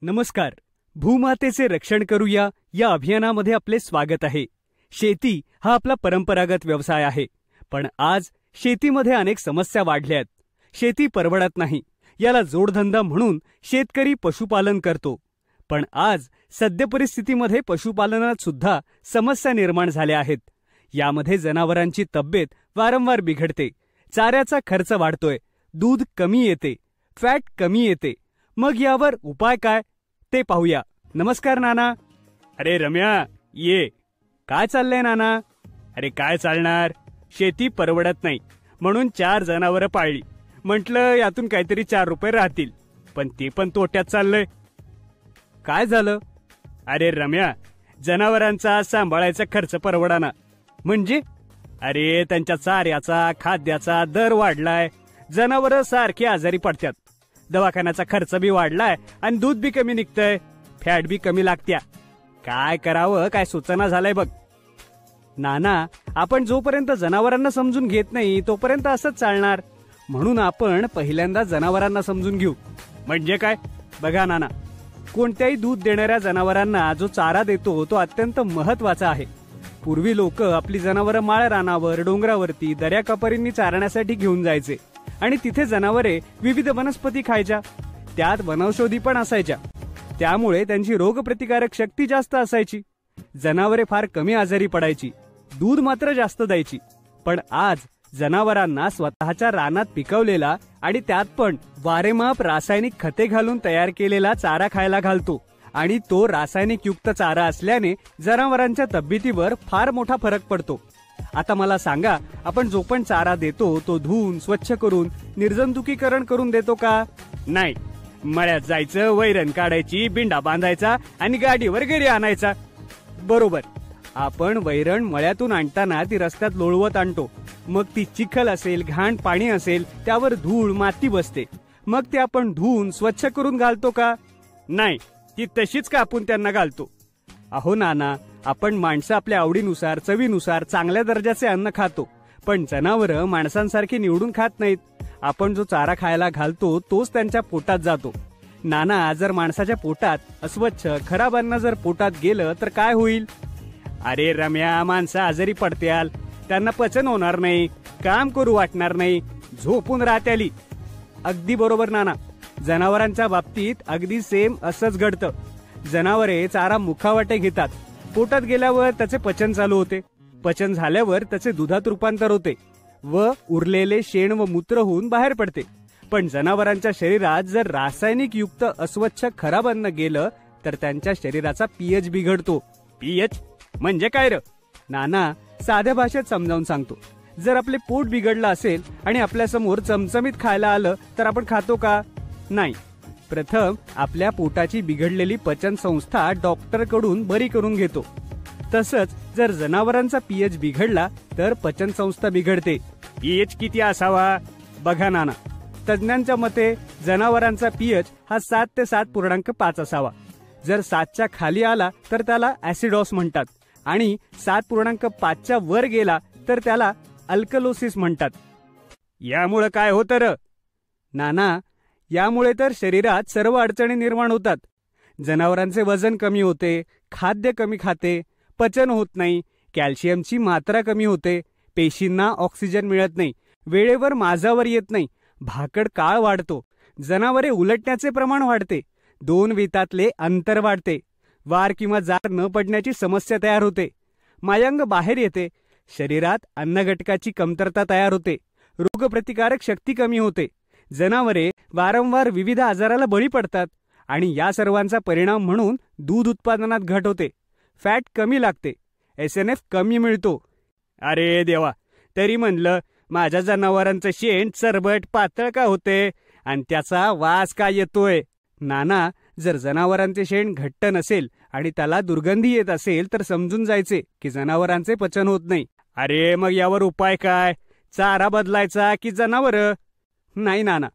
नमस्कार. भूमातेचे रक्षण करूया या अभियानामध्ये आपले स्वागत आहे. शेती हा आपला परंपरागत व्यवसाय आहे, पण आज शेतीमध्ये अनेक समस्या वाढल्या आहेत. शेती परवडत नाही, याला जोडधंदा म्हणून शेतकरी पशुपालन करतो. पण आज सद्य परिस्थितीमध्ये पशुपालनात सुद्धा समस्या निर्माण झाल्या आहेत. यामध्ये जनावरांची तब्येत वारंवार बिघडते, चाऱ्याचा खर्च वाढतोय, दूध कमी येते, फॅट कमी येते. मग यावर उपाय काय ते पाहूया. नमस्कार नाना. अरे रम्या, ये. काय चाललंय नाना? अरे काय चालणार, शेती परवडत नाही म्हणून 4 जनावरं पाळली. म्हटलं यातून काहीतरी 4 रुपये राहतील, पण ते पण तोट्यात चाललंय. काय झालं? अरे रम्या, जनावरांचा सांभाळायचा खर्च परवडाना. म्हणजे? अरे त्यांच्या चाऱ्याचा खाद्याचा दर वाढलाय. जनावरं सारखी आजारी पडतात. दवाखान्याचा खर्च बी वाढलाय आणि दूध बी कमी निघतंय, फॅट बी कमी लागत्या. काय करावं काय सुचना झालंय बघ. नाना, आपण जोपर्यंत जनावरांना समजून घेत नाही तोपर्यंत असंच चालणार. म्हणून आपण पहिल्यांदा जनावरांना समजून घेऊ. म्हणजे काय? बघा नाना, कोणत्याही दूध देणाऱ्या जनावरांना जो चारा देतो तो अत्यंत महत्वाचा आहे. पूर्वी लोक आपली जनावरं माळरानावर, डोंगरावरती, दर्याकापरींनी चारण्यासाठी घेऊन जायचे आणि तिथे जनावरे विविध वनस्पती खायच्या. त्यात वनौषधी पण असायच्या, त्यामुळे त्यांची रोगप्रतिकारक शक्ती जास्त असायची. जनावरे फार कमी आजारी पडायची, दूध मात्र जास्त द्यायची. पण आज जनावरांना स्वतःच्या रानात पिकवलेला आणि त्यात पण वारेमाप रासायनिक खते घालून तयार केलेला चारा खायला घालतो आणि तो रासायनिक युक्त चारा असल्याने जनावरांच्या तब्येतीवर फार मोठा फरक पडतो. आता मला सांगा, आपण जो पण चारा देतो तो धुवून स्वच्छ करून निर्जंतुकीकरण करून देतो का? नाही. मळ्यात जायचं, वैरण काढायची, बिंडा बांधायचा आणि गाडीवर घरी आणायचा. बरोबर. आपण वैरण मळ्यातून आणताना ती रस्त्यात लोळवत आणतो. मग ती चिखल असेल, घाण पाणी असेल, त्यावर धूळ माती बसते. मग ते आपण धुवून स्वच्छ करून घालतो का? नाही, ती तशीच कापून त्यांना घालतो. अहो नाना, आपण माणसं आपल्या आवडीनुसार, चवीनुसार चांगल्या दर्जाचे अन्न खातो, पण जनावरं माणसांसारखी निवडून खात नाहीत. आपण जो चारा खायला घालतो तोच त्यांच्या पोटात जातो. नाना, जर माणसाच्या पोटात अस्वच्छ खराब अन्न जर पोटात गेलं तर काय होईल? अरे रम्या, माणसं आजारी पडत्याल, त्यांना पचन होणार नाही, काम करू वाटणार नाही, झोपून राहत्याली. अगदी बरोबर नाना. जनावरांच्या बाबतीत अगदी सेम असंच घडतं. जनावरे चारा मुखावाटे घेतात, पोटात गेल्यावर त्याचे पचन चालू होते, पचन झाल्यावर त्याचे दुधात रूपांतर होते व उरलेले शेण व मूत्र होऊन बाहेर पडते. पण जनावरांच्या शरीरात जर रासायनिक युक्त अस्वच्छ खराब अन्न गेलं तर त्यांच्या शरीराचा पीएच बिघडतो. पीएच म्हणजे काय र? नाना, साध्या भाषेत समजावून सांगतो. जर आपले पोट बिघडलं असेल आणि आपल्यासमोर चमचमीत खायला आलं तर आपण खातो का? नाही. प्रथम आपल्या पोटाची बिघडलेली पचन संस्था डॉक्टरकडून बरी करून घेतो. तसंच जर जनावरांचा पीएच बिघडला तर पचन संस्था बिघडते. पीएच किती असावा? बघा नाना, तज्ज्ञांच्या मते जनावरांचा पीएच हा 7 ते 7.5 असावा. जर 7च्या खाली आला तर त्याला ऍसिडॉस म्हणतात आणि 7.5च्या वर गेला तर त्याला अल्कलोसिस म्हणतात. यामुळे काय होतं र? नाना, यामुळे तर शरीरात सर्व अडचणी निर्माण होतात. जनावरांचे वजन कमी होते, खाद्य कमी खाते, पचन होत नाही, कॅल्शियमची मात्रा कमी होते, पेशींना ऑक्सिजन मिळत नाही, वेळेवर माझावर येत नाही, भाकड काळ वाढतो, जनावरे उलटण्याचे प्रमाण वाढते, 2 वितातले अंतर वाढते, वार किंवा जार न पडण्याची समस्या तयार होते, मायंग बाहेर येते, शरीरात अन्नघटकाची कमतरता तयार होते, रोगप्रतिकारक शक्ती कमी होते, जनावरे वारंवार विविध आजाराला बळी पडतात आणि या सर्वांचा परिणाम म्हणून दूध उत्पादनात घट होते, फॅट कमी लागते, SNF कमी मिळतो. अरे देवा, तरी म्हणलं माझ्या जनावरांचं शेण चरबट पातळ का होते आणि त्याचा वास का येतोय? नाना, जर जनावरांचे शेण घट्ट नसेल आणि त्याला दुर्गंधी येत असेल तर समजून जायचे की जनावरांचे पचन होत नाही. अरे मग यावर उपाय काय? चारा बदलायचा की जनावरं? नाही नाना,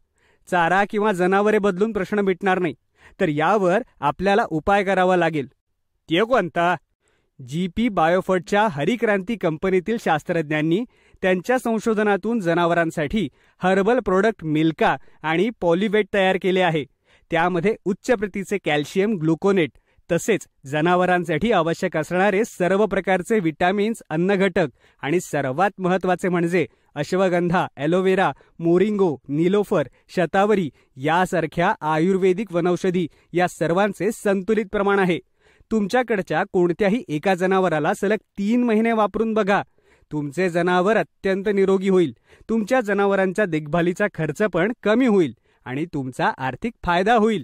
चारा किंवा जनावरे बदलून प्रश्न मिटणार नाही. तर यावर आपल्याला उपाय करावा लागेल. ते कोणता? GP बायोफर्टच्या हरिक्रांती कंपनीतील शास्त्रज्ञांनी त्यांच्या संशोधनातून जनावरांसाठी हर्बल प्रोडक्ट मिल्का आणि पॉलिवेट तयार केले आहे. त्यामध्ये उच्च प्रतीचे कॅल्शियम ग्लुकोनेट तसेच जनावरांसाठी आवश्यक असणारे सर्व प्रकारचे विटॅमिन्स, अन्नघटक आणि सर्वात महत्त्वाचे म्हणजे अश्वगंधा, ॲलोवेरा, मोरिंगो, नीलोफर, शतावरी यासारख्या आयुर्वेदिक वनौषधी या सर्वांचे संतुलित प्रमाण आहे. तुमच्याकडच्या कोणत्याही एका जनावराला सलग 3 महिने वापरून बघा. तुमचे जनावर अत्यंत निरोगी होईल. तुमच्या जनावरांच्या देखभालीचा खर्च पण कमी होईल आणि तुमचा आर्थिक फायदा होईल.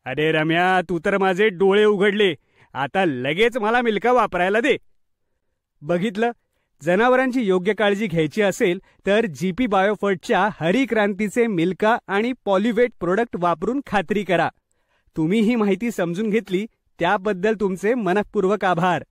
अरे रम्या, तू तर माझे डोळे उघडले. आता लगेच मला मिल्का वापरायला दे. बघितलं, जनावरांची योग्य काळजी घ्यायची असेल तर जीपी बायोफर्टच्या हरी क्रांतीचे मिल्का आणि पॉलिवेट प्रोडक्ट वापरून खात्री करा. तुम्ही ही माहिती समजून घेतली त्याबद्दल तुमचे मनःपूर्वक आभार.